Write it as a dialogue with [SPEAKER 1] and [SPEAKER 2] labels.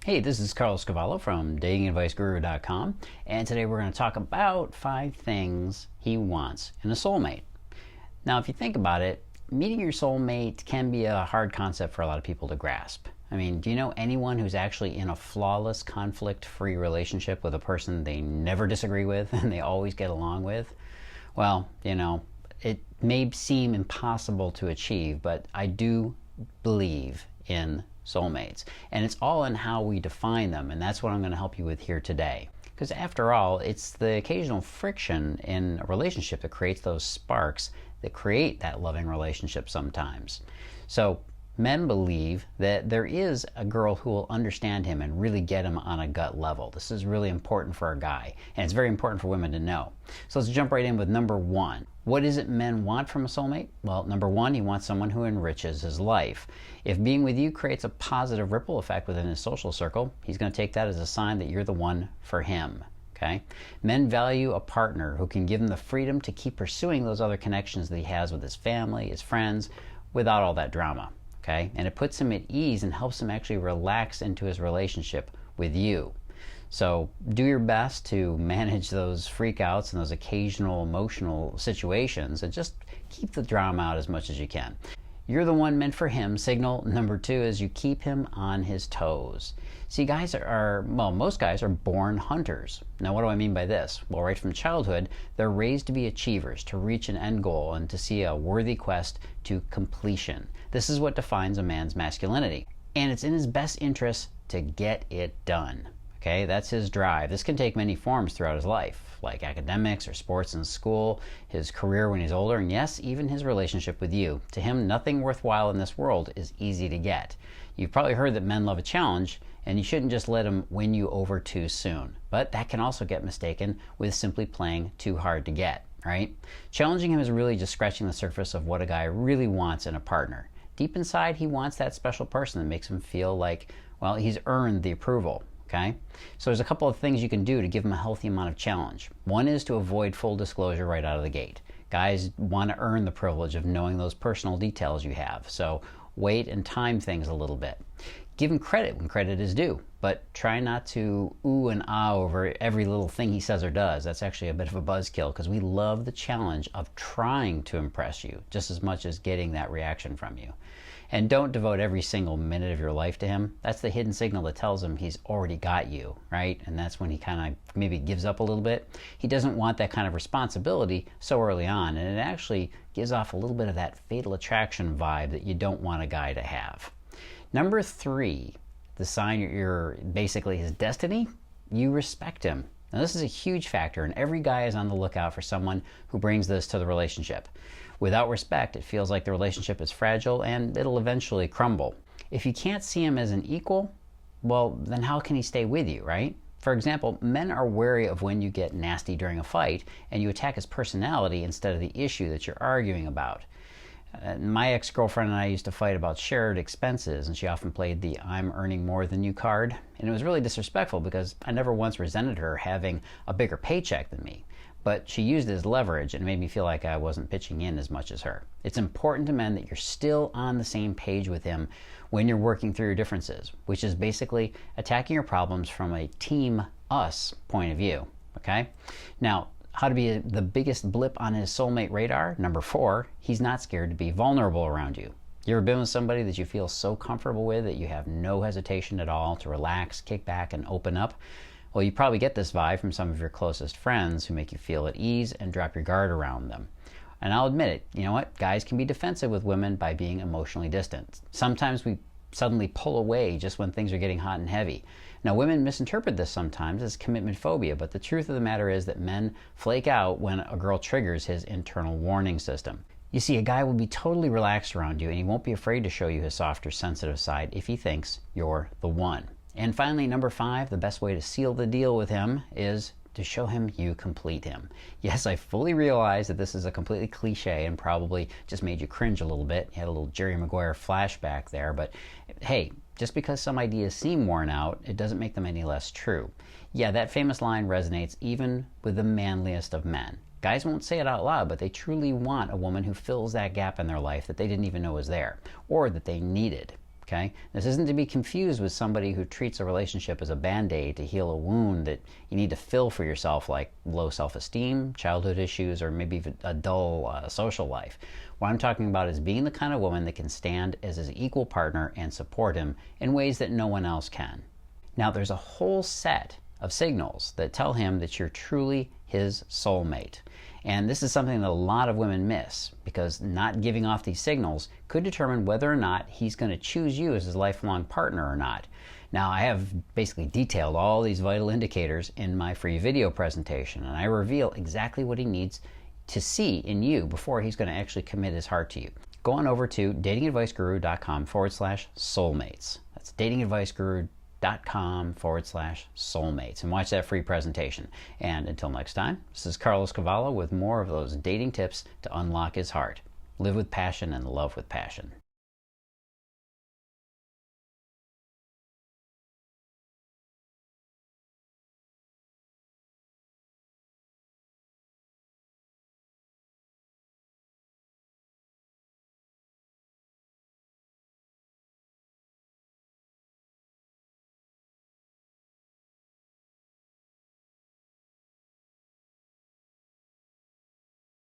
[SPEAKER 1] Hey, this is Carlos Cavallo from datingadviceguru.com, and today we're going to talk about 5 things he wants in a soulmate. Now, if you think about it, meeting your soulmate can be a hard concept for a lot of people to grasp. I mean, do you know anyone who's actually in a flawless, conflict-free relationship with a person they never disagree with and they always get along with? Well, it may seem impossible to achieve, but I do believe in soulmates, and it's all in how we define them, and that's what I'm going to help you with here today. Because after all, it's the occasional friction in a relationship that creates those sparks that create that loving relationship sometimes. So men believe that there is a girl who will understand him and really get him on a gut level. This is really important for a guy, and it's very important for women to know. So let's jump right in with number 1. What is it men want from a soulmate? Well, number 1, he wants someone who enriches his life. If being with you creates a positive ripple effect within his social circle, he's going to take that as a sign that you're the one for him. Okay? Men value a partner who can give him the freedom to keep pursuing those other connections that he has with his family, his friends, without all that drama. Okay? And it puts him at ease and helps him actually relax into his relationship with you. So do your best to manage those freakouts and those occasional emotional situations and just keep the drama out as much as you can. You're the one meant for him. Signal number 2 is you keep him on his toes. See, most guys are born hunters. Now, what do I mean by this? Well, right from childhood, they're raised to be achievers, to reach an end goal and to see a worthy quest to completion. This is what defines a man's masculinity. And it's in his best interest to get it done. Okay, that's his drive. This can take many forms throughout his life, like academics or sports in school, his career when he's older, and yes, even his relationship with you. To him, nothing worthwhile in this world is easy to get. You've probably heard that men love a challenge, and you shouldn't just let him win you over too soon. But that can also get mistaken with simply playing too hard to get, right? Challenging him is really just scratching the surface of what a guy really wants in a partner. Deep inside, he wants that special person that makes him feel like, well, he's earned the approval. Okay? So there's a couple of things you can do to give them a healthy amount of challenge. One is to avoid full disclosure right out of the gate. Guys want to earn the privilege of knowing those personal details you have. So wait and time things a little bit. Give him credit when credit is due, but try not to ooh and ah over every little thing he says or does. That's actually a bit of a buzzkill because we love the challenge of trying to impress you just as much as getting that reaction from you. And don't devote every single minute of your life to him. That's the hidden signal that tells him he's already got you, right? And that's when he kind of maybe gives up a little bit. He doesn't want that kind of responsibility so early on, and it actually gives off a little bit of that fatal attraction vibe that you don't want a guy to have. Number 3, the sign you're basically his destiny, you respect him. Now, this is a huge factor, and every guy is on the lookout for someone who brings this to the relationship. Without respect, it feels like the relationship is fragile and it'll eventually crumble. If you can't see him as an equal, well, then how can he stay with you, right? For example, men are wary of when you get nasty during a fight and you attack his personality instead of the issue that you're arguing about. My ex-girlfriend and I used to fight about shared expenses, and she often played the I'm earning more than you card. And it was really disrespectful because I never once resented her having a bigger paycheck than me. But she used it as leverage and it made me feel like I wasn't pitching in as much as her. It's important to men that you're still on the same page with him when you're working through your differences, which is basically attacking your problems from a team us point of view. Okay? Now, how to be the biggest blip on his soulmate radar? Number 4, he's not scared to be vulnerable around you. You ever been with somebody that you feel so comfortable with that you have no hesitation at all to relax, kick back, and open up? Well, you probably get this vibe from some of your closest friends who make you feel at ease and drop your guard around them. And I'll admit it, you know what? Guys can be defensive with women by being emotionally distant. Sometimes we suddenly pull away just when things are getting hot and heavy. Now, women misinterpret this sometimes as commitment phobia, but the truth of the matter is that men flake out when a girl triggers his internal warning system. You see, a guy will be totally relaxed around you and he won't be afraid to show you his softer, sensitive side if he thinks you're the one. And finally, number 5, the best way to seal the deal with him is to show him you complete him. Yes, I fully realize that this is a completely cliche and probably just made you cringe a little bit. You had a little Jerry Maguire flashback there, but hey, just because some ideas seem worn out, it doesn't make them any less true. Yeah, that famous line resonates even with the manliest of men. Guys won't say it out loud, but they truly want a woman who fills that gap in their life that they didn't even know was there, or that they needed. Okay? This isn't to be confused with somebody who treats a relationship as a band-aid to heal a wound that you need to fill for yourself, like low self-esteem, childhood issues, or maybe even a dull social life. What I'm talking about is being the kind of woman that can stand as his equal partner and support him in ways that no one else can. Now, there's a whole set of signals that tell him that you're truly his soulmate. And this is something that a lot of women miss, because not giving off these signals could determine whether or not he's going to choose you as his lifelong partner or not. Now, I have basically detailed all these vital indicators in my free video presentation, and I reveal exactly what he needs to see in you before he's going to actually commit his heart to you. Go on over to datingadviceguru.com/soulmates. That's datingadviceguru.com/soulmates, and watch that free presentation. And until next time, this is Carlos Cavallo with more of those dating tips to unlock his heart. Live with passion and love with passion.